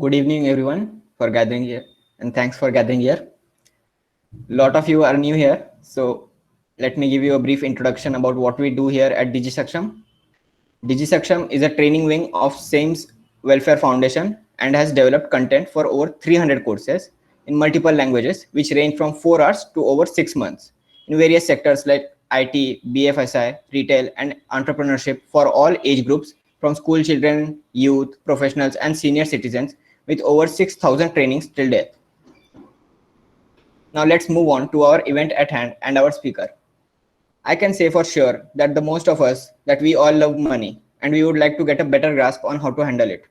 Good evening, everyone, for gathering here, and thanks for gathering here. A lot of you are new here, so let me give you a brief introduction about what we do here at DigiSaksham. DigiSaksham is a training wing of SAMES Welfare Foundation and has developed content for over 300 courses in multiple languages, which range from 4 hours to over 6 months in various sectors like IT, BFSI, retail, and entrepreneurship for all age groups from school children, youth, professionals, and senior citizens with over 6,000 trainings till date. Now let's move on to our event at hand and our speaker. I can say for sure that the most of us that we all love money and we would like to get a better grasp on how to handle it.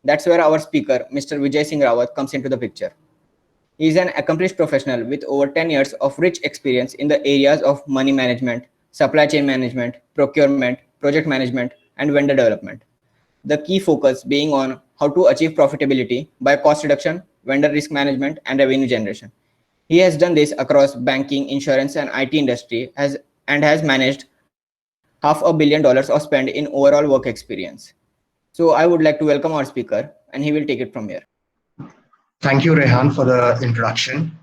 That's where our speaker, Mr. Vijay Singh Rawat, comes into the picture. He is an accomplished professional with over 10 years of rich experience in the areas of money management, supply chain management, procurement, project management, and vendor development. The key focus being on how to achieve profitability by cost reduction, vendor risk management, and revenue generation. He has done this across banking, insurance, and IT industry and has managed $500 million of spend in overall work experience. So I would like to welcome our speaker, and he will take it from here. Thank you, Rehan, for the introduction.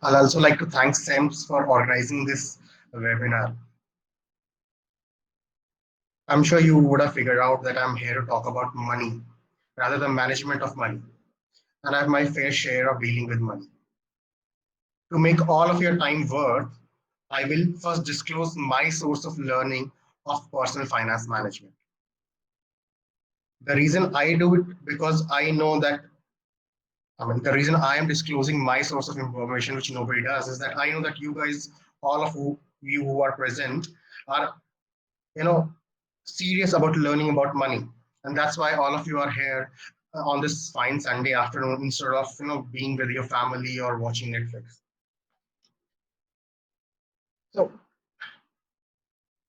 I'll also like to thank SEMS for organizing this webinar. I'm sure you would have figured out that I'm here to talk about money rather than management of money, and I have my fair share of dealing with money. To make all of your time worth, I will first disclose my source of learning of personal finance management. The reason I do it because I know that the reason I am disclosing my source of information, which nobody does, is that I know that you guys, all of you who are present, are you know serious about learning about money, and that's why all of you are here on this fine Sunday afternoon instead of being with your family or watching Netflix. So,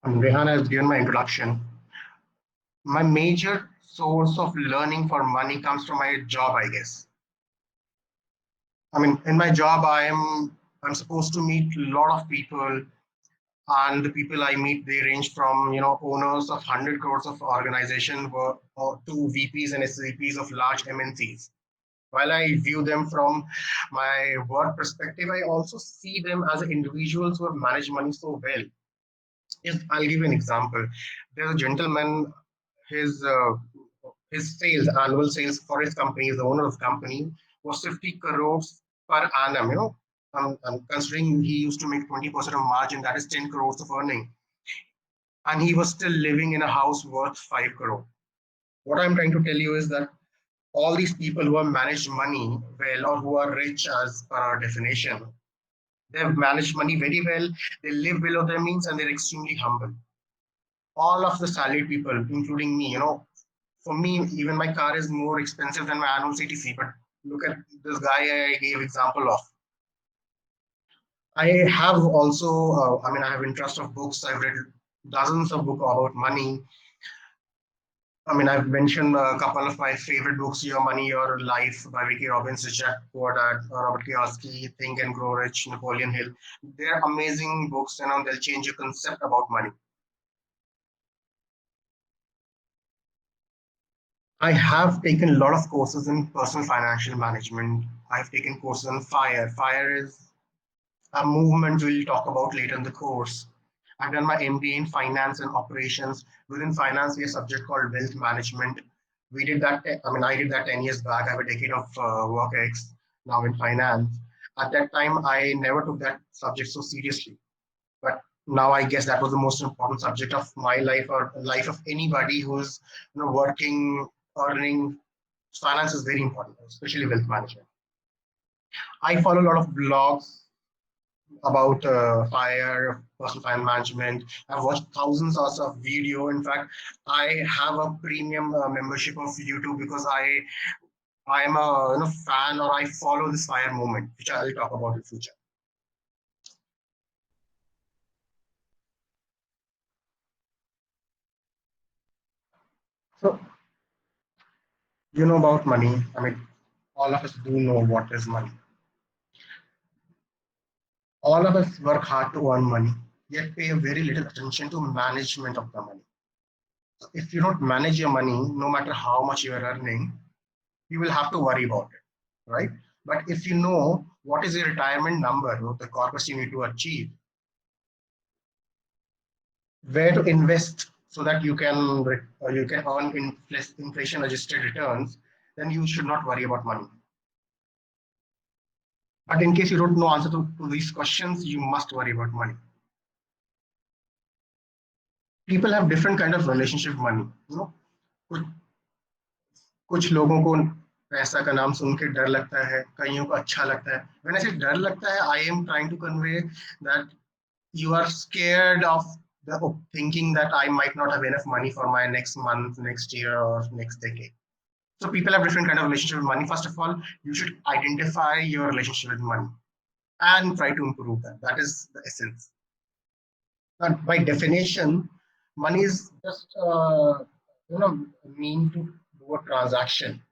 Rehan has given my introduction. My major source of learning for money comes from my job, I guess. In my job, I'm supposed to meet a lot of people, and the people I meet, they range from owners of 100 crores of organization or to VPs and SVPs of large MNCs. While I view them from my work perspective, I also see them as individuals who have managed money so well. If I'll give you an example, there's a gentleman, his sales, annual sales for his company, the owner of the company, was 50 crores per annum. Considering he used to make 20% of margin, that is 10 crores of earning, and he was still living in a house worth 5 crore. What I'm trying to tell you is that all these people who have managed money well, or who are rich as per our definition, they've managed money very well, they live below their means, and they're extremely humble. All of the salaried people, including me, for me, even my car is more expensive than my annual CTC, but look at this guy I gave example of. I have also, I have interest of books. I've read dozens of books about money. I've mentioned a couple of my favorite books: Your Money, Your Life by Vicky Robbins, Rich Dad Poor Dad, Robert Kiyosaki, Think and Grow Rich, Napoleon Hill. They're amazing books, they'll change your concept about money. I have taken a lot of courses in personal financial management. I've taken courses on FIRE. FIRE is a movement we'll talk about later in the course. I've done my MBA in finance and operations. Within finance, we have a subject called wealth management. We did that. I did that 10 years back. I have a decade of work ex now in finance. At that time, I never took that subject so seriously. But now I guess that was the most important subject of my life, or life of anybody who's working, earning. Finance is very important, especially wealth management. I follow a lot of blogs about FIRE, personal finance management. I've watched thousands hours of video. In fact, I have a premium membership of YouTube because I am a fan, or I follow this FIRE movement, which I'll talk about in future. So, about money. All of us do know what is money. All of us work hard to earn money, yet pay very little attention to management of the money. If you don't manage your money, no matter how much you are earning, you will have to worry about it, right? But if you know what is your retirement number, what the corpus you need to achieve, where to invest so that you can earn inflation adjusted returns, then you should not worry about money. But in case you don't know answer to these questions, you must worry about money. People have different kind of relationship with money. You know, कुछ कुछ लोगों को पैसा का नाम सुन के डर लगता है, कईयों को अच्छा लगता है. When I say डर लगता है, I am trying to convey that you are scared of thinking that I might not have enough money for my next month, next year, or next decade. So people have different kind of relationship with money. First of all, you should identify your relationship with money and try to improve that. That is the essence. And by definition, money is just mean to do a transaction.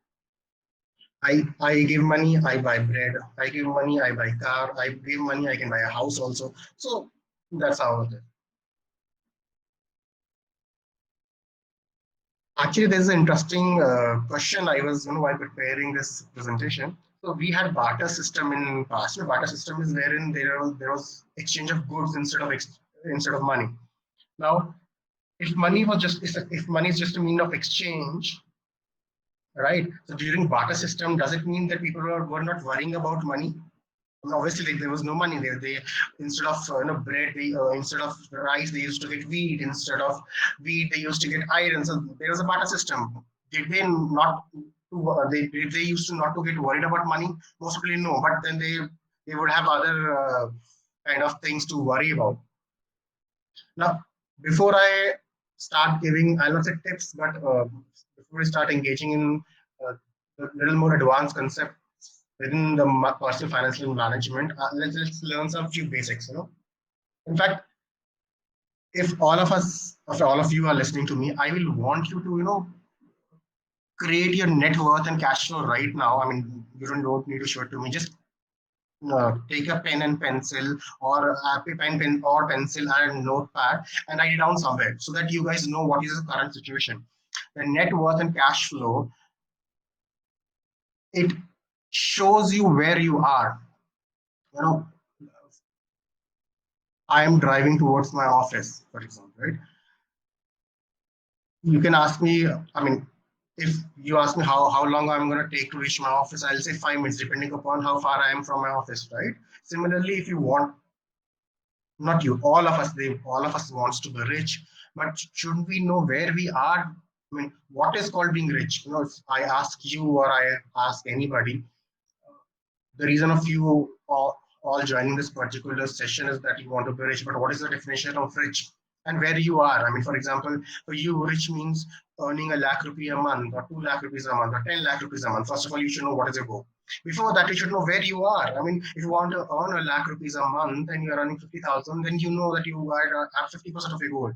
I give money, I buy bread. I give money, I buy car. I give money, I can buy a house also. So that's how it is. Actually, there's an interesting question I was, while preparing this presentation. So we had barter system in past. The barter system is wherein there was exchange of goods instead of money. Now, if money is just a mean of exchange, right? So during barter system, does it mean that people were not worrying about money? Obviously there was no money there. They instead of bread, instead of rice, they used to get wheat. Instead of wheat, they used to get iron. So there was a barter system. Did they not? Did they used to not to get worried about money? Most probably no. But then they would have other kind of things to worry about. Now, before I start giving, I'll not say tips, but before we start engaging in a little more advanced concept within the personal financial management, let's learn some few basics. In fact, if all of you are listening to me, I will want you to create your net worth and cash flow right now. I mean, you don't need to show it to me. Just take a pen and pencil, or a pen or pencil and notepad, and write it down somewhere so that you guys know what is the current situation. The net worth and cash flow, it shows you where you are. I am driving towards my office, for example, right? You can ask me, I mean, if you ask me how long I'm going to take to reach my office, I'll say 5 minutes, depending upon how far I am from my office, right? Similarly, if you want, not you, all of us wants to be rich, but shouldn't we know where we are? I mean, what is called being rich? If I ask you or I ask anybody, the reason of you all joining this particular session is that you want to be rich, but what is the definition of rich and where you are? I mean, for example, for you, rich means earning a lakh rupee a month, or 2 lakh rupees a month, or 10 lakh rupees a month. First of all, you should know what is your goal. Before that, you should know where you are. I mean, if you want to earn a lakh rupees a month and you're earning 50,000, then you know that you are at 50% of your goal.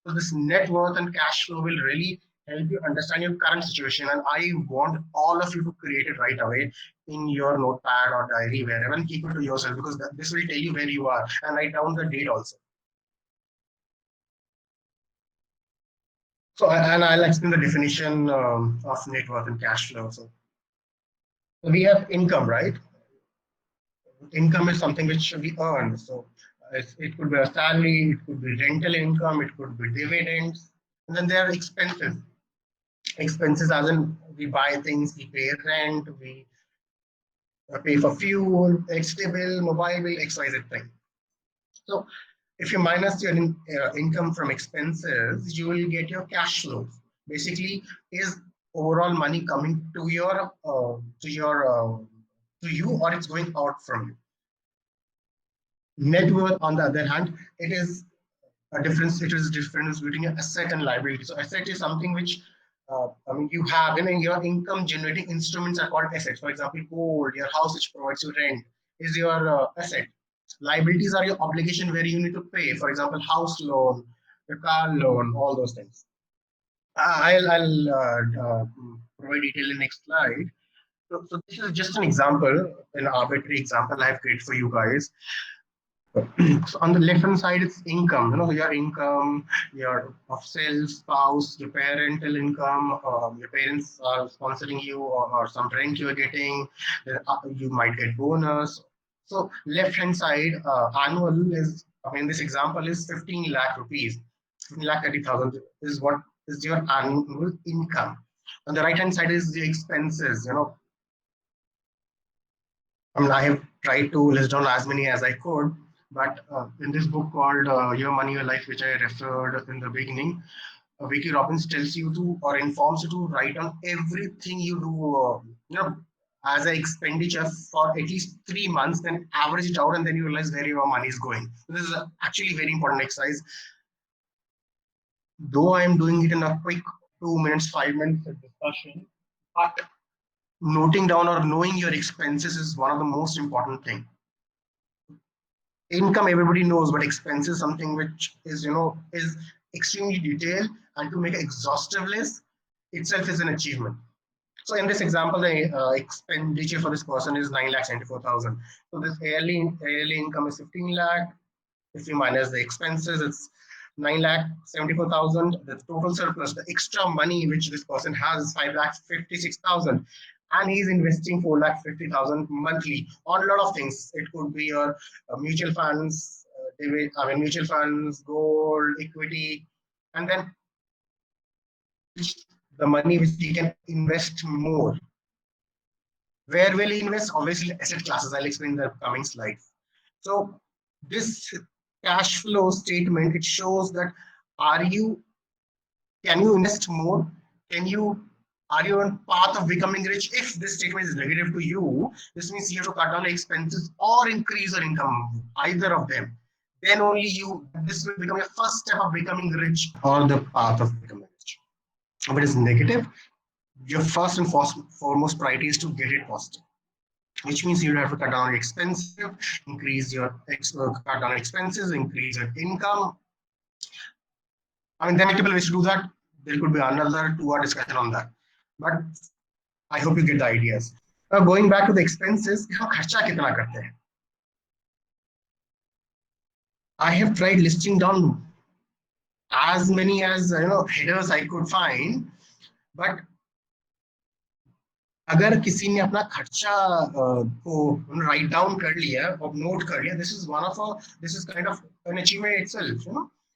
So this net worth and cash flow will really help you understand your current situation. And I want all of you to create it right away in your notepad or diary, wherever, and keep it to yourself, because this will tell you where you are, and write down the date also. So, and I'll explain the definition of net worth and cash flow. So we have income, right? Income is something which we earn. So it could be a salary, it could be rental income, it could be dividends, and then there are expenses. Expenses as in we buy things, we pay rent, we pay for fuel, electricity bill, mobile bill, XYZ thing. So if you minus your income from expenses, you will get your cash flow. Basically, is overall money coming to you, or it's going out from you. Net worth, on the other hand, it is a difference. It is difference between your asset and liability. So asset is something which you have your income generating instruments are called assets. For example, gold, your house which provides you rent is your asset. Liabilities are your obligation where you need to pay. For example, house loan, your car loan, all those things. I'll provide detail in next slide. So this is just an example, an arbitrary example I have created for you guys. So on the left hand side, it's income. Your income, your of self, spouse, your parental income. Your parents are sponsoring you, or some rent you are getting. You might get bonus. So left hand side, annual is. I mean, this example is 15 lakh rupees. 15 lakh 30,000 is what is your annual income. On the right hand side is the expenses. I mean, I have tried to list down as many as I could, but in this book called Your Money, Your Life, which I referred in the beginning, Vicky Robbins tells you to or informs you to write down everything you do, as an expenditure for at least 3 months, then average it out, and then you realize where your money is going. So this is actually very important exercise. Though I am doing it in a quick 2 minutes, 5 minutes discussion, but noting down or knowing your expenses is one of the most important thing. Income everybody knows, but expenses something which is extremely detailed, and to make an exhaustive list itself is an achievement. So in this example, the expenditure for this person is 9,74,000. So this yearly income is 15 lakh. If you minus the expenses, it's 9,74,000. The total surplus, the extra money which this person has, is 5,56,000. And he's investing 4,50,000 monthly on a lot of things. It could be your mutual funds, mutual funds, gold, equity, and then the money which he can invest more. Where will he invest? Obviously, asset classes. I'll explain in the coming slides. So this cash flow statement, it shows that can you invest more? Are you on path of becoming rich? If this statement is negative to you, this means you have to cut down expenses or increase your income, either of them. Then only this will become your first step of becoming rich or the path of becoming rich. If it is negative, your first and foremost priority is to get it positive, which means you have to cut down your expenses, cut down expenses, increase your income. I mean, there are multiple ways to do that. There could be another 2-hour discussion on that. But I hope you get the ideas. Now, going back to the expenses, I have tried listing down as many as headers I could find, but अगर किसी ने अपना खर्चा को write down कर लिया और note कर लिया, this is kind of an achievement itself,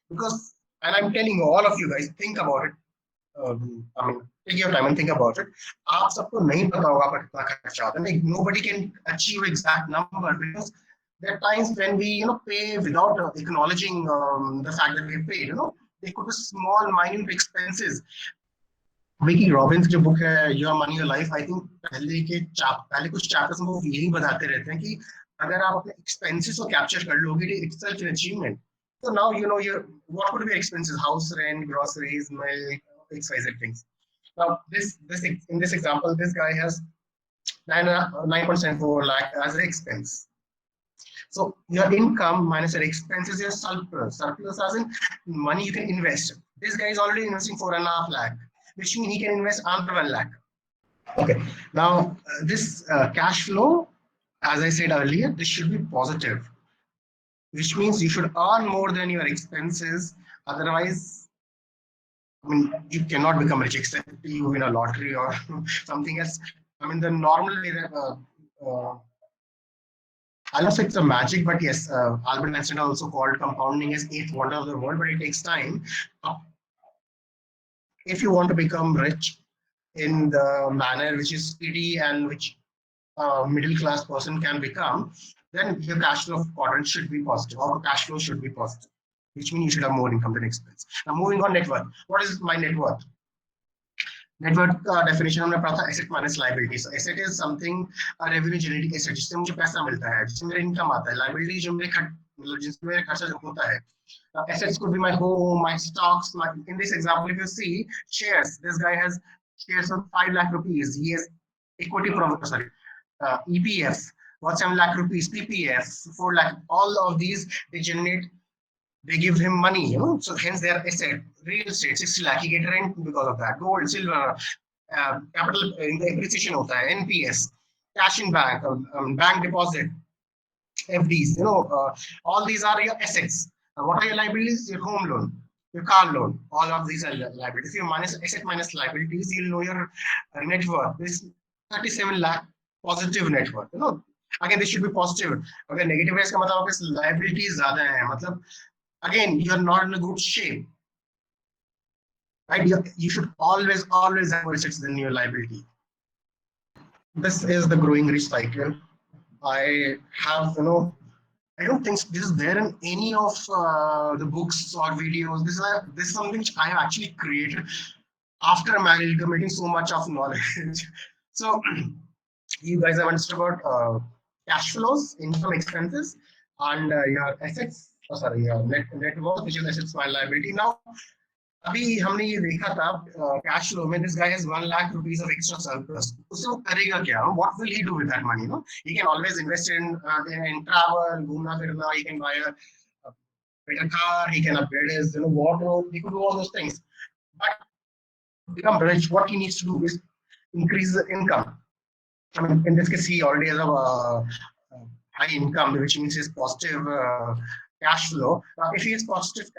because, and I'm telling all of you guys, think about it. I mean, take your time and think about it. आप सबको नहीं पता होगा पर कितना खर्चा होता है. Nobody can achieve exact number, because there are times when we pay without acknowledging the fact that we paid. There could be small minute expenses. Vicky Robins जो बुक है your money your life, I think पहले कुछ chapters में वो यही बताते रहते हैं कि अगर आप अपने एक्सपेंसेस को कैप्चर कर लोगे, it's self an achievement. So now you know your what could be expenses: house rent, groceries, milk, XYZ things. Now in this example, this guy has 9.74 lakh as an expense. So your income minus your expenses, your surplus. Surplus as in money you can invest. This guy is already investing 4.5 lakh, which means he can invest under 1 lakh. Okay. Now this cash flow, as I said earlier, this should be positive, which means you should earn more than your expenses. Otherwise, I mean, you cannot become rich except you win a lottery or something else. I mean, the normal way that I'll not say it's a magic, but yes, Albert Einstein also called compounding as eighth wonder of the world, but it takes time. If you want to become rich in the manner which is speedy and which a middle class person can become, then your cash flow quadrant should be positive, or cash flow should be positive, which means you should have more income than expense. Now, moving on, net worth. What is my net worth? Net worth का definition हमने पढ़ा था asset minus liability. So asset is something a revenue generating asset, जिससे मुझे पैसा मिलता है, जिससे मेरा income आता है. Liability जो जिसमें मेरा खर्चा होता है. Assets could be my home, my stocks. In this example, if you see shares, this guy has shares of 5 lakh rupees. He has equity EPF, what 7 lakh rupees, PPF, 4 lakh. All of these they give him money, so hence their asset. Real estate 60 lakh, he get rent because of that. Gold, silver, capital appreciation hota hai, NPS, cash in bank, bank deposit. FDs, all these are your assets. What are your liabilities? Your home loan, your car loan, all of these are liabilities. If you minus asset minus liabilities, you'll know your net worth. This 37 lakh positive net worth. Again, this should be positive. Okay, negative is का मतलब आपके liabilities ज़्यादा हैं. मतलब again, you are not in a good shape. Right? You should always have more assets than your liability. This is the growing rich cycle. I have, I don't think this is there in any of the books or videos. This is something which I have actually created after amalgamating so much of knowledge. So you guys have understood about cash flows, income, expenses, and your assets. Oh, sorry, your net worth, which is assets and liability. Now, अभी हमने ये देखा था cash flow में, this guy has 1 lakh rupees of extra surplus. उससे वो करेगा क्या? What will he do with that money? He can always invest in travel, घूमना फिरना. He can buy a better car. He can upgrade his wardrobe. He could do all those things. But to become rich, what he needs to do is increase the income. I mean, in this case, he already has a high income, which means his positive cash flow. If he is positive,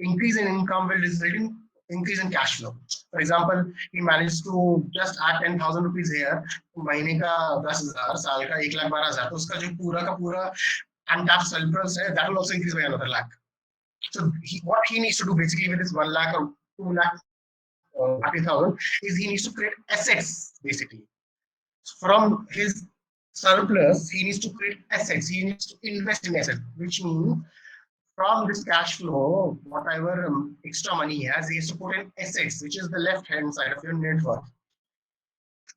increase in income will result in increase in cash flow. For example, he managed to just add 10,000 rupees here, महीने का 10,000, साल का 1,12,000, तो उसका जो पूरा का पूरा untapped surplus है, that will also increase by another lakh. So what he needs to do basically with this 1 lakh or 2 lakh 30,000 is he needs to create assets basically. From his surplus, he needs to create assets. He needs to invest in assets, which means from this cash flow, whatever extra money he has to put in assets, which is the left-hand side of your net worth.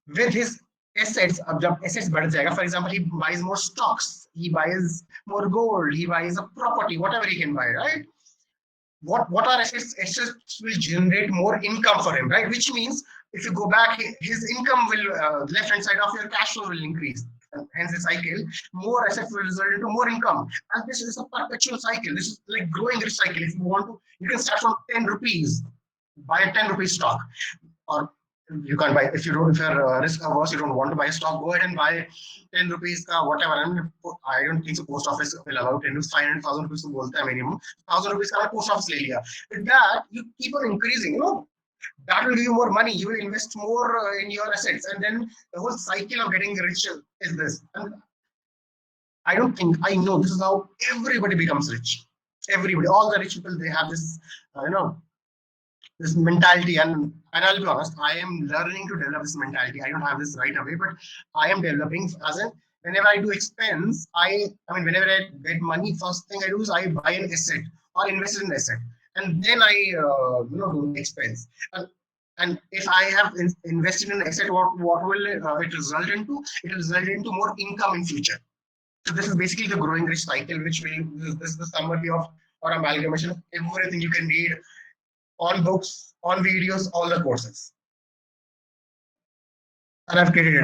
With his assets, अब जब assets बढ़ जाएगा, for example, he buys more stocks, he buys more gold, he buys a property, whatever he can buy, right? What are assets? Assets will generate more income for him, right? Which means if you go back, his income will, left-hand side of your cash flow will increase. And hence the cycle, more assets will result into more income. And this is a perpetual cycle. This is like growing rich cycle. If you want to, you can start from 10 rupees, buy a 10 rupees stock. Or you can buy, if you're risk averse, you don't want to buy a stock, go ahead and buy 10 rupees ka whatever. I don't think so post office will allow 10 rupees, 500,000 rupees to bolte hai minimum. 1,000 rupees ka post office le liya. With that, you keep on increasing, that will give you more money. You will invest more in your assets, and then the whole cycle of getting rich is this. And I know this is how everybody becomes rich. Everybody, all the rich people, they have this, this mentality. And I'll be honest, I am learning to develop this mentality. I don't have this right away, but I am developing. As in, whenever I do expense, whenever I get money, first thing I do is I buy an asset or invest in an asset. And then I, do expense. And if I have invested in an asset, what will it result into? It will result into more income in future. So this is basically the growing rich cycle, this is the summary of or amalgamation of everything you can read on books, on videos, all the courses. And I've created it,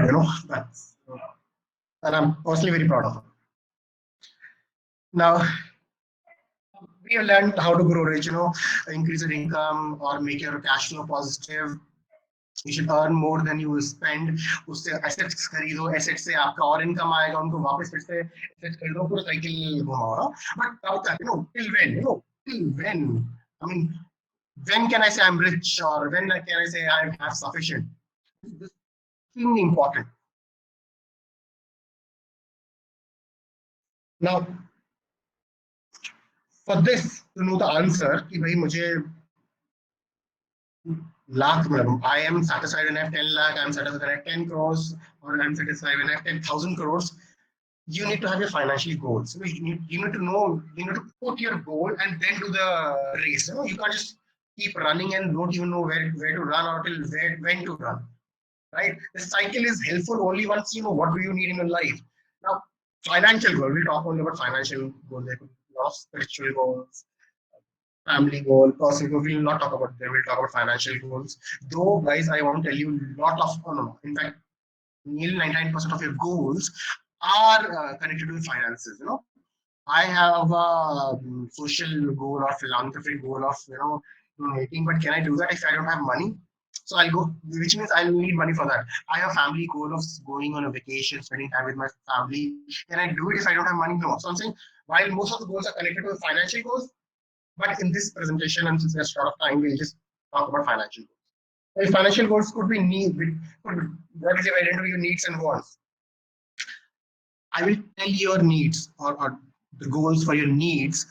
and I'm personally very proud of it. Now, we have learned how to grow rich, increase your income or make your cash flow positive. You should earn more than you spend. उससे assets खरीदो, assets से आपका और income आएगा, उनको वापस फिर से assets खरीदो, पूरा cycle घुमाओ. But तब तक, till when? I mean, when can I say I'm rich, or when can I say I have sufficient? This is extremely important. Now, for this to know the answer, कि भाई मुझे lakh, I am satisfied when I have 10 lakh, I am satisfied when I have 10 crores, or I am satisfied when I have 10,000 crores. You need to have your financial goals. You need to know, you need to put your goal and then do the race. You can't just keep running and don't even know where to run or when to run. Right? The cycle is helpful only once you know what do you need in your life. Now, financial goal, we'll talk only about financial goals. There could be a lot of spiritual goals, family goal, personal goal. We will not talk about them. We'll talk about financial goals. Though, guys, I want to tell you a lot of, in fact, nearly 99% of your goals are connected with finances. I have a social goal or philanthropic goal of, donating, but can I do that if I don't have money? So I'll go, which means I'll need money for that. I have family goal of going on a vacation, spending time with my family. Can I do it if I don't have money? No. So I'm saying while most of the goals are connected to financial goals, but in this presentation and since there's short of time, we'll just talk about financial goals. Well, financial goals could be what is your identity, your needs and wants. I will tell your needs or the goals for your needs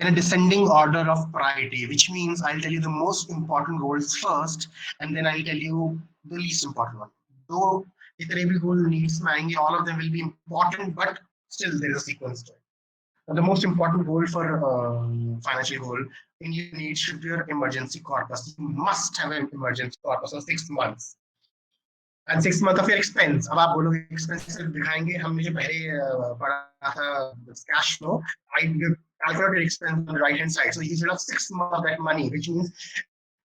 in a descending order of priority, which means I'll tell you the most important goals first, and then I'll tell you the least important one. Though जितने भी goal needs में आएंगे, all of them will be important, but still there is a sequence to it. Now, the most important goal for financial goal in your needs should be your emergency corpus. You must have an emergency corpus of 6 months. And 6 months of your expense. अब आप बोलोगे expense दिखाएंगे, हमने जो पहले पढ़ा था cash flow, I calculate your expense on the right hand side. So you should have 6 months of that money, which means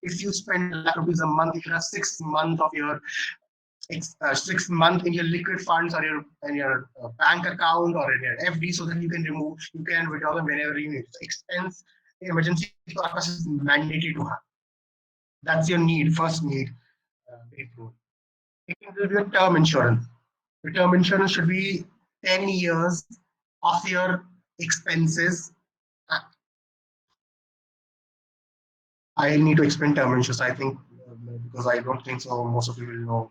if you spend ₹1,00,000 a month, you should have 6 months of your 6 months in your liquid funds or your bank account or in your FD, so that you can withdraw them whenever you need. So expense emergency purpose is mandatory to have. That's your need, first need. Second will be your term insurance. The term insurance should be 10 years of your expenses. I need to explain term insurance, I think, because I don't think so most of you will know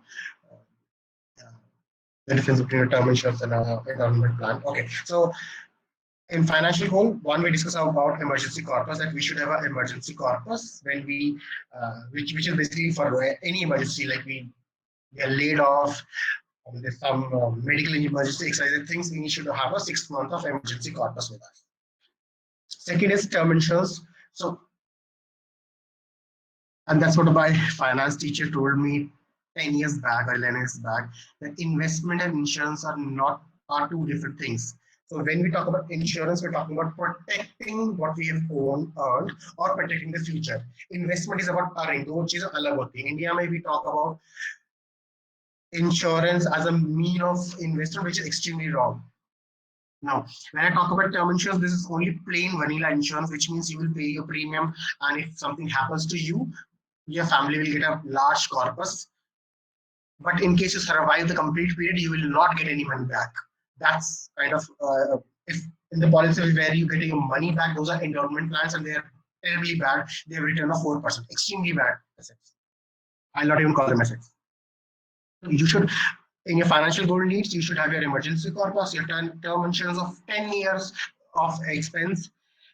the difference between a term insurance and a government plan. Okay, so in financial goal, one we discuss about emergency corpus, that we should have an emergency corpus when we, which is basically for any emergency, like we are laid off, there's some medical emergency, excited things, we should have a 6 month of emergency corpus with us. Second is term insurance. So, and that's what my finance teacher told me 10 years back or 11 years back, that investment and insurance are two different things. So when we talk about insurance, we're talking about protecting what we have earned or protecting the future. Investment is about earning. दो चीजें अलग होती हैं. India में we talk about insurance as a mean of investment, which is extremely wrong. Now, when I talk about term insurance, this is only plain vanilla insurance, which means you will pay your premium, and if something happens to you, your family will get a large corpus. But in case you survive the complete period, you will not get any money back. That's kind of if in the policy where you get your money back, those are endowment plans and they are terribly bad. They have return of 4%, extremely bad assets. I'll not even call them assets. You should, in your financial goal needs, you should have your emergency corpus, your term insurance of 10 years of expense.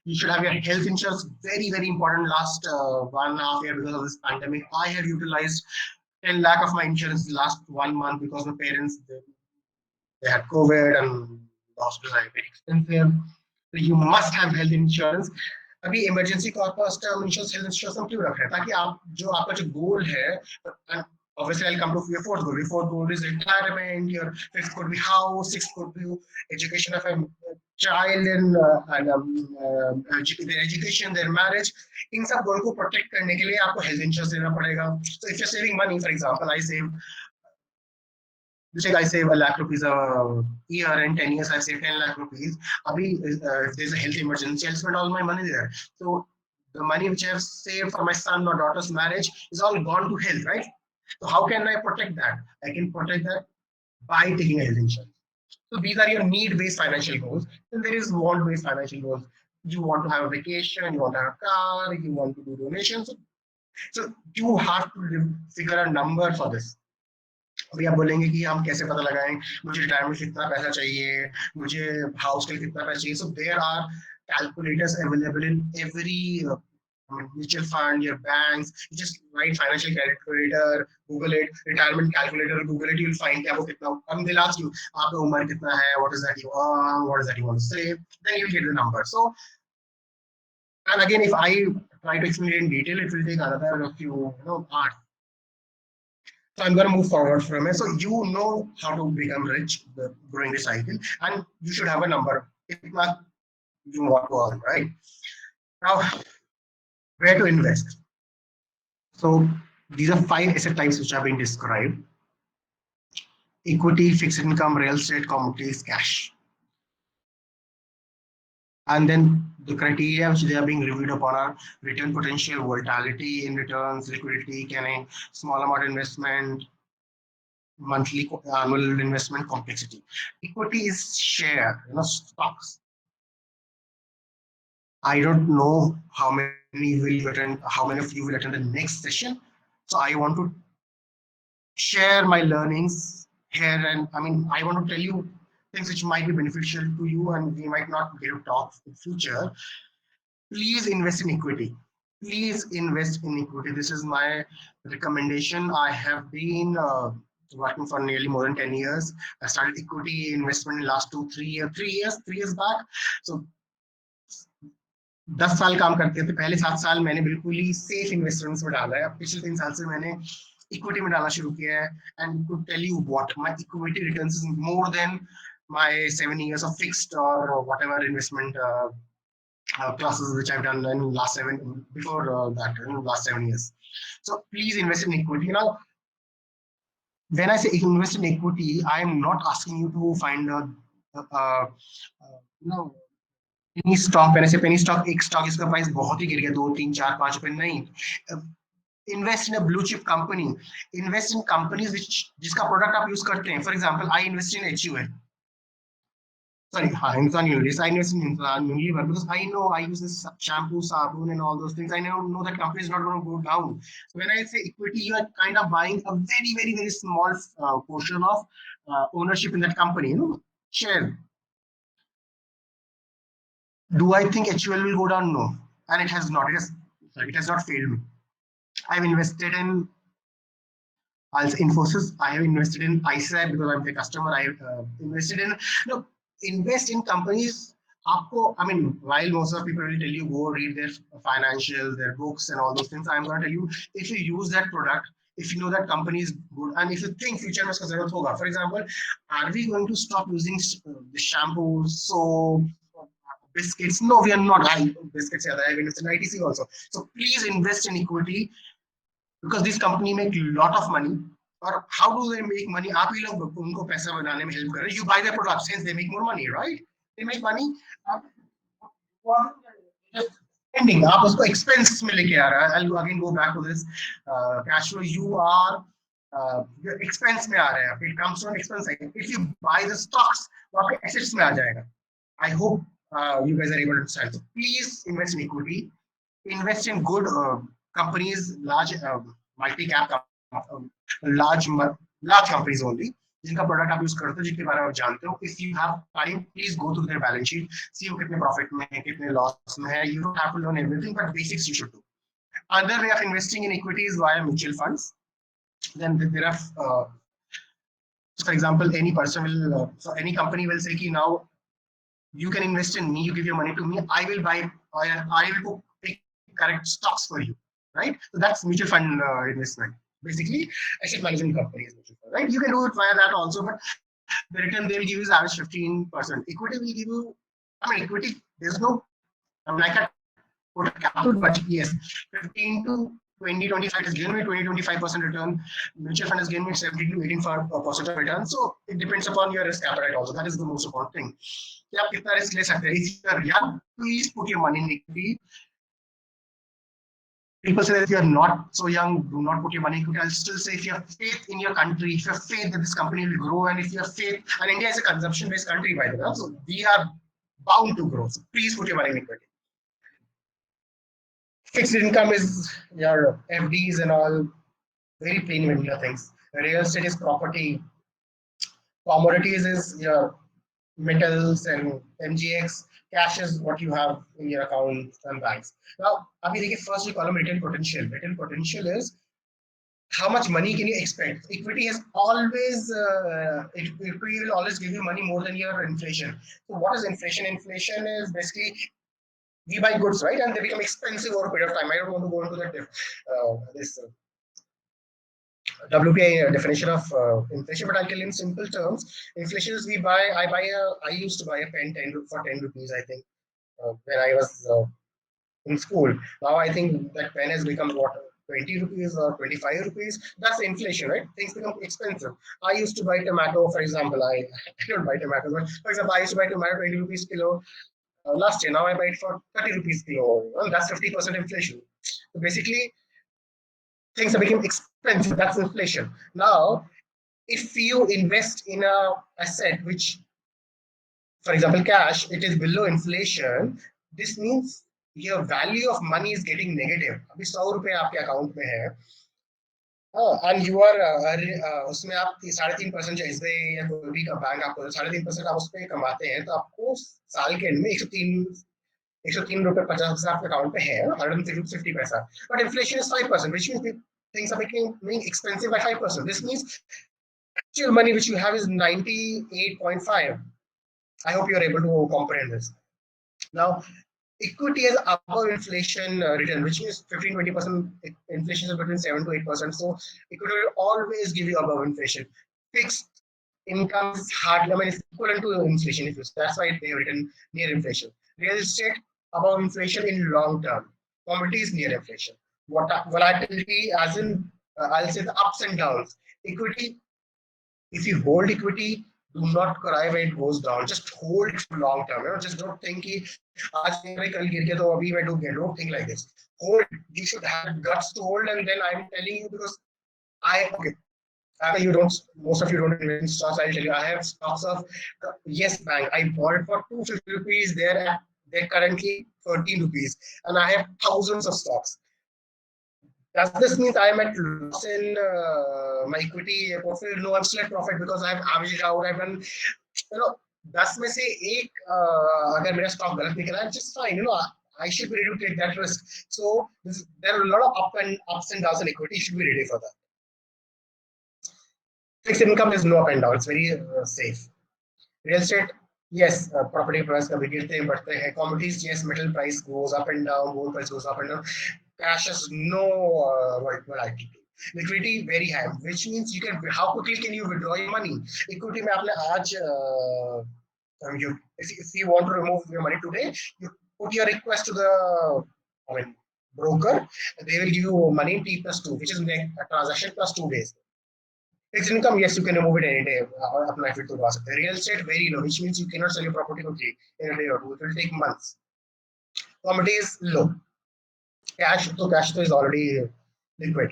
You should have your health insurance, very, very important. Last 1.5 years because of this pandemic, I have utilized 10 lakh of my insurance last 1 month because my parents, they had COVID and the hospitals are very expensive. So you must have health insurance. अभी emergency corpus, term insurance, health insurance हम क्यों रख रहे हैं ताकि आप जो आपका जो goal है, obviously I'll come to your fourth goal. Your fourth goal is retirement. Your fifth could be house. Sixth could be education of a child and their education, their marriage. इन सब गोल को protect करने के लिए आपको health insurance देना पड़ेगा. So if you're saving money, for example, I save ₹1,00,000 a year, and 10 years I save 10 lakh rupees. If there's a health emergency, I'll spend all my money there. So the money which I have saved for my son or daughter's marriage is all gone to health, right? So how can I protect that? I can protect that by taking a health insurance. So these are your need-based financial goals. Then there is want-based financial goals. You want to have a vacation, you want to have a car, you want to do donations. So you have to figure a number for this. अभी आप बोलेंगे कि हम कैसे पता लगाएं मुझे retirement कितना पैसा चाहिए, मुझे हाउस के लिए कितना पैसा चाहिए. So there are calculators available in every mutual fund, your banks. You just write financial calculator, Google it, retirement calculator, Google it, you'll find क्या वो कितना. And they'll ask you आपका उम्र कितना है, what is that you earn, what is that you want to save, then you'll get the number. So, and again, if I try to explain it in detail, it will take another few parts. So I'm going to move forward from it. So you know how to become rich, growing the cycle, and you should have a number. If not, you want to earn, right? Now, where to invest? So these are 5 asset types which have been described: equity, fixed income, real estate, commodities, cash. And then the criteria which they are being reviewed upon are return potential, volatility in returns, liquidity, can a small amount investment, monthly annual investment, complexity. Equity is share, stocks. I don't know how many will you attend, how many of you will attend the next session. So I want to share my learnings here, and I want to tell you things which might be beneficial to you, and we might not get to talk in future. Please invest in equity. Please invest in equity. This is my recommendation. I have been working for nearly more than 10 years. I started equity investment in last 3 years back. So 10 साल काम करते थे, पहले 7 साल मैंने बिल्कुल ही safe investments में डाला है. अब पिछले 3 साल से मैंने इक्विटी में डालना शुरू किया है. And to tell you what, my equity returns is more than my 7 years of fixed or whatever investment classes which I've done in last last 7 years. So please invest in equity. Now, when I say invest in equity, I am not asking you to find penny stock. When I say penny stock, एक stock इसका price बहुत ही गिर गया, 2, 3, 4, 5 रुपए नहीं. Invest in a blue chip company. Invest in companies जिसका product आप use करते हैं. For example, I invest in HUL. Sorry, Hindustan Unilever. I invest in Hindustan Unilever because I know I use this shampoo, sabun, and all those things. I know that company is not going to go down. So when I say equity, you are kind of buying a very, very, very small portion of ownership in that company. Share. Do I think HUL will go down? No, and it has not. It has not failed me. I've invested in Infosys. I have invested in ICI because I'm the customer. I have invested in invest in companies. While most of people will tell you go read their financials, their books, and all those things, I'm going to tell you, if you use that product, if you know that company is good, and if you think future में इसका जरूरत होगा. For example, are we going to stop using the shampoos, soap, biscuits? No, we are not. Biscuits, I have invested in ITC also. So please invest in equity because this company make a lot of money. Or how do they make money? आप ही लोग उनको पैसा बनाने में help कर रहे. You buy their products, hence they make more money, right? They make money. Spending, आप उसको expenses में लेके आ रहा है. I'll again go back to this cash flow. You are your expense में आ रहा है. It comes from expense side. If you buy the stocks, वो आपके assets में आ जाएगा. I hope you guys are able to understand. So please invest in equity. Invest in good companies, large multi-cap large companies only, जिनका product आप use करते हो, जिनके बारे में आप जानते हो. If you have time, please go through their balance sheet, see वो कितने प्रॉफिट में है, कितने लॉस में है. You don't have to learn everything, but basics you should do. Other way of investing in equity is via mutual funds. Then there are for example, any person will so any company will say ki now you can invest in me, you give your money to me, I will buy, I will pick correct stocks for you, right? So that's mutual fund investment. Basically, asset management companies, right? You can do it via that also, but the return they will give you is average 15%. Equity will give you, equity, there's no, I can't put a capital, but yes, 15 to 20-25 has given me 20-25% return. Mutual fund has given me 17 to 18% return. So it depends upon your risk appetite also. That is the most important thing. आप कितना risk ले सकते हैं. If you are young, please put your money in equity. People say that if you are not so young, do not put your money in equity. I'll still say if you have faith in your country, if you have faith that this company will grow, and if you have faith, and India is a consumption-based country, by the way, so we are bound to grow. So please put your money in equity. Fixed income is your FDs and all, very plain vanilla things. Real estate is property. Commodities is your metals and MGX. Cash is what you have in your account and banks. Now, abhi dekhiye, first we call them return potential. Return potential is how much money can you expect. Equity has always, equity will always give you money more than your inflation. So what is inflation? Inflation is basically we buy goods, right, and they become expensive over a period of time. I don't want to go into that this WPI definition of inflation, but I'll tell you in simple terms. Inflation is I used to buy a pen for 10 rupees, I think, when I was in school. Now I think that pen has become what, 20 rupees or 25 rupees. That's inflation, right? Things become expensive. I used to buy tomato, for example. I don't buy tomatoes, but for example, I used to buy tomato 20 rupees kilo. last year. Now I buy it for 30 rupees kilo. Well, that's 50% inflation. So basically, things are becoming expensive. That's inflation. Now, if you invest in a asset which, for example, cash, it is below inflation, this means your value of money is getting negative. अभी 100 रुपए आपके account में है, and you are उसमें आप 3.5% जो SBI या कोई भी का बैंक आपको 3.5% आप उस पर कमाते हैं, तो आपको साल के एंड में 103 रुपए 50 पैसा आपके अकाउंट पे है, 150 पैसा, but inflation is 5%, which means things are becoming expensive by 5%. This means actual money which you have is 98.5. I hope you are able to comprehend this. Now, equity is above inflation return, which means 15-20%. Inflation is between 7 to 8%. So equity will always give you above inflation. Fixed income is hardly, I mean, it's equivalent to inflation. If you, that's why they have written near inflation. Real estate above inflation in long term. Commodities near inflation. Volatility, as in, I'll say the ups and downs. Equity, if you hold equity, do not cry when it goes down. Just hold it for long term. You know, just don't think कि आज मेरे कल गिर गया तो अभी मैं डूब गया. Don't think like this. Hold. You should have guts to hold. And then I'm telling you because okay. You don't. Most of you don't invest in stocks. I'll tell you. I have stocks of Yes Bank. I bought it for 250 rupees. They're currently 13 rupees, and I have thousands of stocks. Does this mean I am at loss in my equity portfolio? No, I'm still at profit because I've averaged out. I've done, 10 में से एक अगर मेरा stock गलत निकला है, just fine. I should be ready to take that risk. So there are a lot of ups and downs in equity. You should be ready for that. Fixed income is no up and down. It's very safe. Real estate, yes, property price कभी गिरते हैं बढ़ते हैं. Commodities, yes, metal price goes up and down, gold price goes up and down. Cash has no volatility. Liquidity very high, which means you can. How quickly can you withdraw your money? Equity में आपने आज if you want to remove your money today, you put your request to the broker. They will give you money in T+2, which is a transaction plus 2 days. Fixed income, yes, you can remove it any day. Apply it to the real estate very low, which means you cannot sell your property quickly in a day or two. It will take months. Commodities low. Cash is already liquid.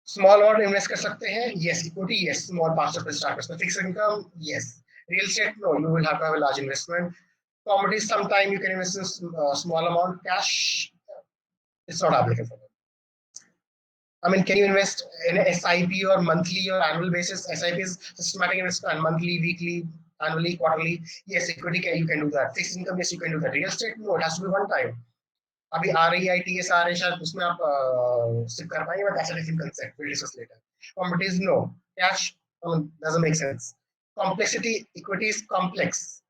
Small amount invest कर सकते हैं. Yes. Equity, yes. Small 500 पे start कर सकते हैं. Fixed income, yes. Real estate, no. You will have to have a large investment. Commodities, sometime you can invest in small amount. Cash, it's not applicable. I mean, can you invest in SIP or monthly or annual basis? SIP is systematic investment, monthly, weekly, annually, quarterly. Yes, equity, you can do that. Fixed income, yes, you can do that. Real estate, no. It has to be one time. अभी REITs आ रहे हैं शायद उसमें आप SIP कर पाएंगे, but that's a different concept. We'll discuss later. Commodities, no. Cash doesn't make sense. Complexity, equity is complex.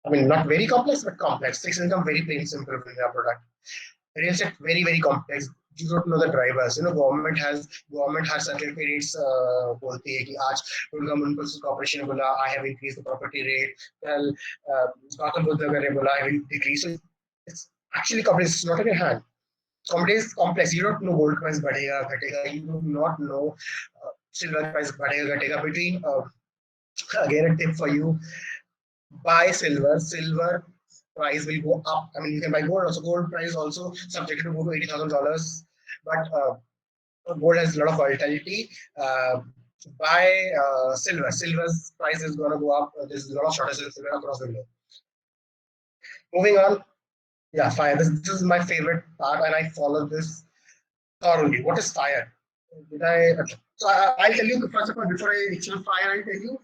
I mean, not very complex, but complex. Fixed income, very plain, simple in their product. Real estate, very, very complex. You don't know the drivers. Government has certain rates. बोलती है कि आज Durga municipal corporation ने बोला I have increased the property rate. Well, Gautam Buddha नगर ने बोला I will decrease. So it's actually complex. It's not in your hand. Commodities is complex. You don't know gold price बढ़ेगा घटेगा. You do not know silver price बढ़ेगा घटेगा. Between again a tip for you: buy silver. Silver price will go up. I mean, you can buy gold also. Gold price also subjected to go to $80,000, but gold has a lot of volatility. Buy silver. Silver's price is going to go up. There's a lot of shortages of silver across the globe. Moving on. Yeah, fire. This is my favorite part, and I follow this thoroughly. What is fire? So I'll tell you first of all, before I explain fire, I'll tell you.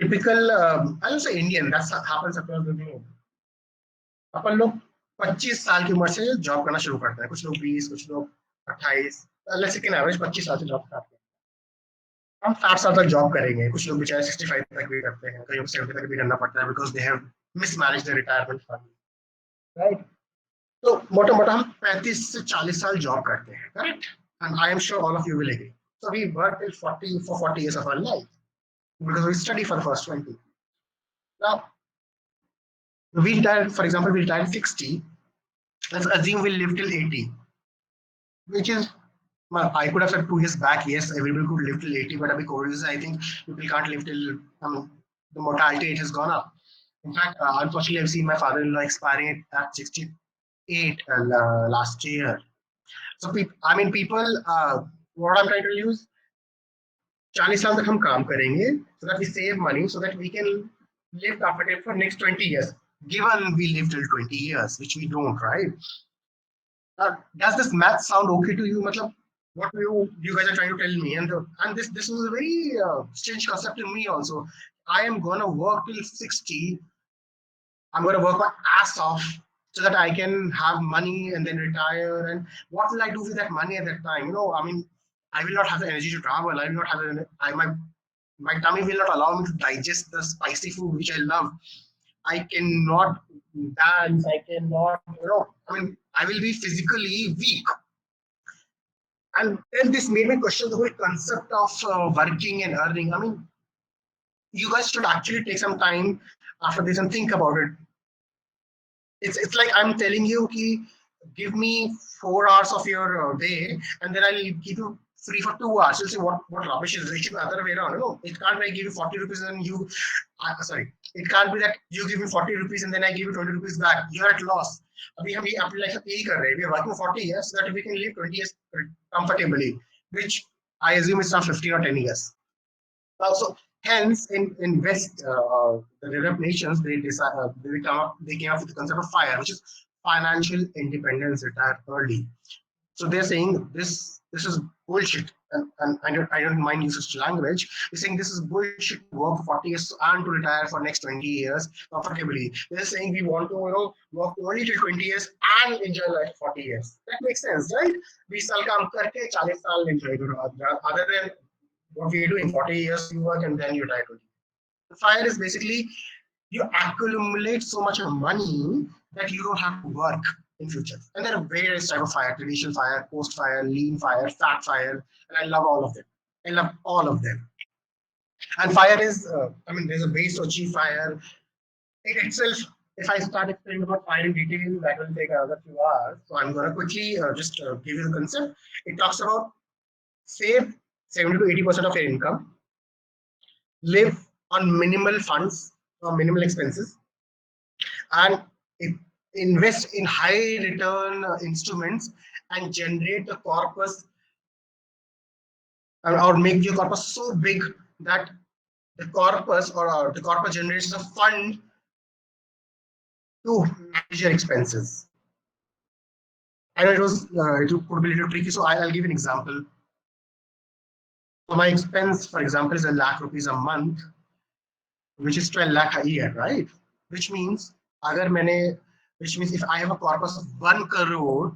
Typical, I will say Indian. That happens across the globe. अपन लोग 25 साल की उम्र से job करना शुरू करते हैं. कुछ लोग 20, कुछ लोग 28. लेट्स से एवरेज 25 साल से जॉब करते हैं. हम 60 साल तक जॉब करेंगे. कुछ लोग बेचारे 65 तक भी करते हैं. कई लोग 70 तक भी करना पड़ता है because they have mismanaged their retirement fund. Right? तो मोटा-मोटा हम 35 से 40 साल जॉब करते हैं. Correct? And I am sure all of you will agree. So we work till 40 years of our life. Because we study for the first 20. Now, we retire, for example, we retire 60. Let's assume we'll live till 80. Which is, well, I could have said 2 years back, yes, everybody could live till 80, but because I think people can't live till the mortality rate has gone up. In fact, unfortunately, I've seen my father-in-law expiring at 68 last year. So, people, what I'm trying to use, 40 साल तक हम काम करेंगे so that we save money so that we can live comfortably for next 20 years. Given we live till 20 years, which we don't, right? Does this math sound okay to you? Matlab, what you guys are trying to tell me? And this was a very strange concept to me also. I am gonna work till 60. I'm gonna work my ass off so that I can have money and then retire. And what will I do with that money at that time? I will not have the energy to travel. I will not have my tummy will not allow me to digest the spicy food which I love. I cannot dance. I cannot, I will be physically weak. And then this made me question the whole concept of working and earning. You guys should actually take some time after this and think about it. It's like I'm telling you, okay, give me 4 hours of your day, and then I'll give you free for 2 hours. You'll say what rubbish is this? It's the other way around. No, it can't be I give you 40 rupees and sorry, it can't be that you give me 40 rupees and then I give you 20 rupees back. You're at loss. We are working 40 years so that we can live 20 years comfortably, which I assume is not 15 or 10 years. So hence, in West, the developed nations, they came up with the concept of FIRE, which is financial independence, retire early. So they're saying this is bullshit, and I don't mind using such language. They're saying this is bullshit to work for 40 years and to retire for next 20 years comfortably. They're saying we want to work only till 20 years and enjoy life for 40 years. That makes sense, right? 20 साल काम करके 40 साल enjoy करो. Other than what we do in 40 years, you work and then you die 20. The FIRE is basically you accumulate so much of money that you don't have to work in future. And there are various types of FIRE: traditional FIRE, post FIRE, lean FIRE, fat FIRE, and I love all of them. I love all of them. And FIRE is, there's a base to achieve FIRE. It itself, if I start explaining about FIRE in detail, that will take another few hours. So I'm going to quickly just give you the concept. It talks about save 70 to 80% of your income, live on minimal funds or minimal expenses, and invest in high return instruments and generate a corpus or make your corpus so big that the corpus generates a fund to manage your expenses. I know it could be a little tricky, so I'll give an example. So my expense, for example, is 1 lakh rupees a month, which is 12 lakh a year, right? Which means if I have a corpus of 1 crore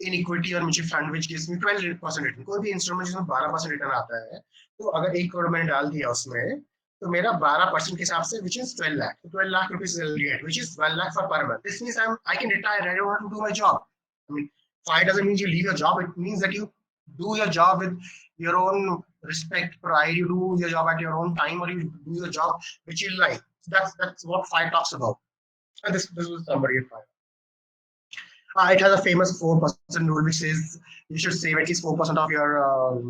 in equity or mutual fund, which gives me 12% return, कोई भी instrument जिसमें 12% return आता है, तो अगर 1 करोड़ मैंने डाल दिया उसमें, तो मेरा 12% के हिसाब से, which is 12 lakh. So 12 lakh rupees is get, which is 1 lakh per month. This means I can retire. I don't have to do my job. FIRE doesn't mean you leave your job. It means that you do your job with your own respect, pride. You do your job at your own time, or you do your job which you like. That's what FIRE talks about. And this was summary of FIRE. It has a famous 4% rule, which says you should save at least 4% of your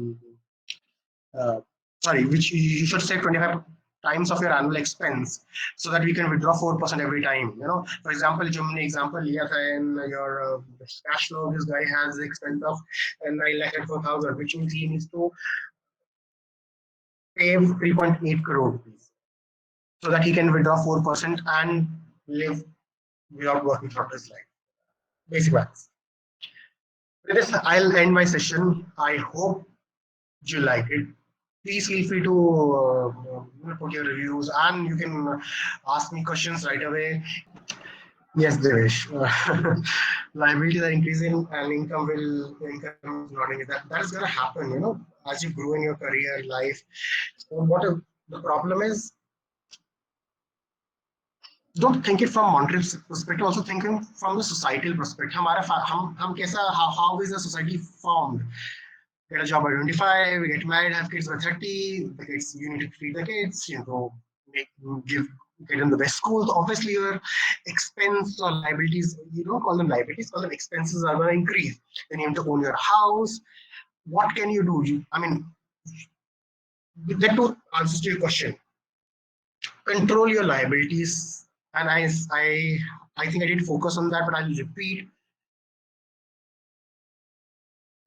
which you should save 25 times of your annual expense, so that we can withdraw 4% every time. For example, जो मैंने example लिया था in your cash flow, this guy has the expense of 9,04,000, which means he needs to save 3.8 crore rupees, so that he can withdraw 4% and live without working throughout his life. Basic maths. With this, I'll end my session. I hope you like it. Please feel free to put your reviews, and you can ask me questions right away. Yes, Devesh. Liabilities are increasing and income is not increasing. That is going to happen, as you grow in your career life. So the problem is, don't think it from monetary perspective, also thinking from the societal perspective. How is the society formed? Get a job by 25, we get married, have kids by 30, the kids, you need to feed the kids, get in the best schools. Obviously, your expense or liabilities, you don't call them liabilities, call them expenses, are going to increase. Then you have to own your house. What can you do? There are two answers to your question. Control your liabilities and I think I did focus on that, but I'll repeat.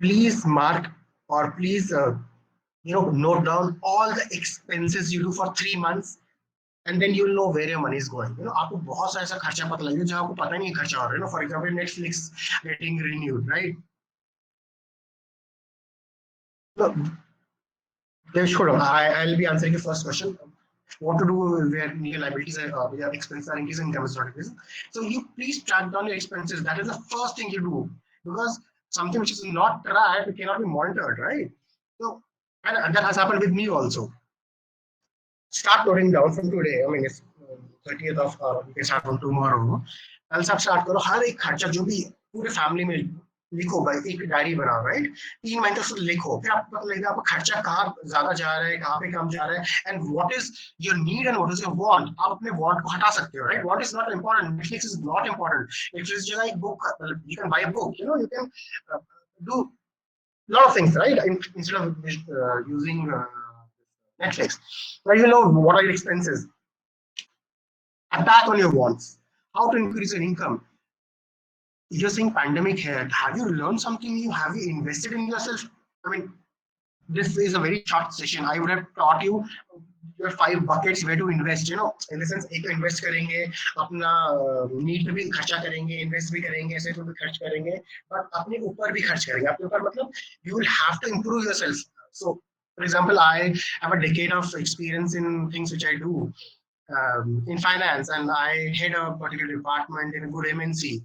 Please mark, or please note down all the expenses you do for 3 months, and then you'll know where your money is going. आपको बहुत सारा ऐसा खर्चा पता लगेगा जो आपको पता नहीं खर्चा हो रहा है. For example, Netflix getting renewed, right? So, I'll be answering the first question. What to do where your liabilities are, your expenses are increasing, income is not increasing. So you please track down your expenses. That is the first thing you do, because something which is not tracked cannot be monitored, right? So, and that has happened with me also. Start noting down from today. I mean, it's 30th of, you can start from tomorrow. कल से आप start करो, हर एक खर्चा जो भी पूरे family में लिखो भाई, एक डायरी बनाओ, राइट? 3 महीने तक लिखो, फिर आपको पता लगेगा आपका खर्चा कहाँ ज्यादा जा रहा है, कहाँ पे कम जा रहा है, and what is your need and what is your want. आप अपने वांट को हटा सकते हो, right? Want is not important, Netflix is not important. It is just like book, you can buy a book, you can do lot of things, right? Instead of using Netflix. Now you know what are your expenses. Attack on your wants. How to increase your income. You're saying pandemic here. Have you learned something new? Have you invested in yourself? I mean, this is a very short session. I would have taught you your 5 buckets where to invest. In the sense, एक invest करेंगे, अपना need पे भी खर्चा करेंगे, invest भी करेंगे, ऐसे तो भी खर्च करेंगे, but अपने ऊपर भी खर्च करेंगे. अपने ऊपर मतलब you will have to improve yourself. So, for example, I have a decade of experience in things which I do in finance, and I head a particular department in a good MNC.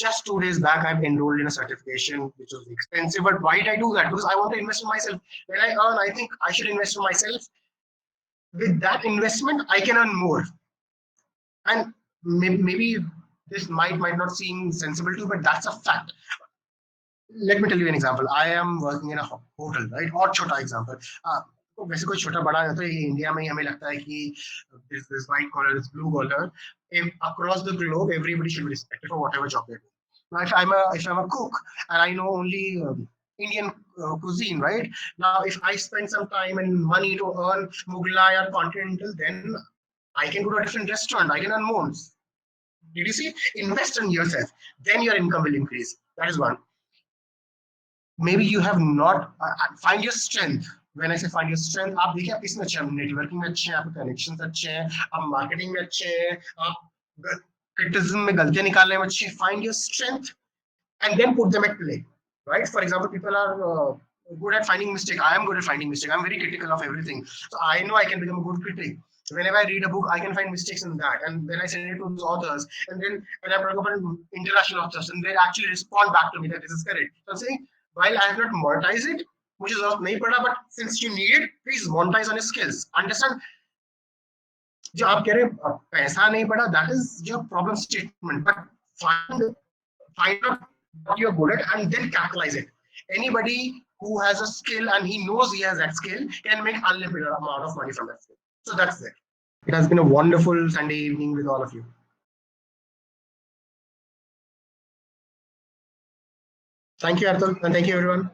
Just 2 days back, I've enrolled in a certification, which was expensive. But why did I do that? Because I want to invest in myself. When I earn, I think I should invest in myself. With that investment, I can earn more. And maybe this might not seem sensible to you, but that's a fact. Let me tell you an example. I am working in a hotel, right? Or छोटा example. वैसे कोई छोटा बड़ा है तो India में हमें लगता है कि this white collar, this blue collar, across the globe, everybody should be respected for whatever job they do. Now, if I'm a cook and I know only Indian cuisine, right? Now, if I spend some time and money to earn Mughlai or Continental, then I can go to a different restaurant. I can earn more. Did you see? Invest in yourself. Then your income will increase. That is one. Maybe you have not find your strength. When I say find your strength, आप देखिए आप किसमें अच्छे हैं, networking में अच्छे हैं, आपके कनेक्शंस अच्छे हैं, आप मार्केटिंग में अच्छे हैं, आप क्रिटिसिज्म में गलतियां निकालने में अच्छे हैं. Find your strength and then put them at play, right? For example, people are good at finding mistake. I am good at finding mistake. I'm very critical of everything, so I know I can become a good critic. Whenever I read a book, I can find mistakes in that, and then I send it to those authors, and then when I talk about international authors, and they actually respond back to me that this is correct. So I'm saying, while I have not monetized it, which is not nahi pada, but since you need it, please monetize on your skills. Understand? जो आप कह रहे हैं पैसा नहीं पड़ा, that is your problem statement. But find out what you're good at and then capitalize it. Anybody who has a skill and he knows he has that skill can make unlimited amount of money from that skill. So that's it. It has been a wonderful Sunday evening with all of you. Thank you, Arthur, and thank you, everyone.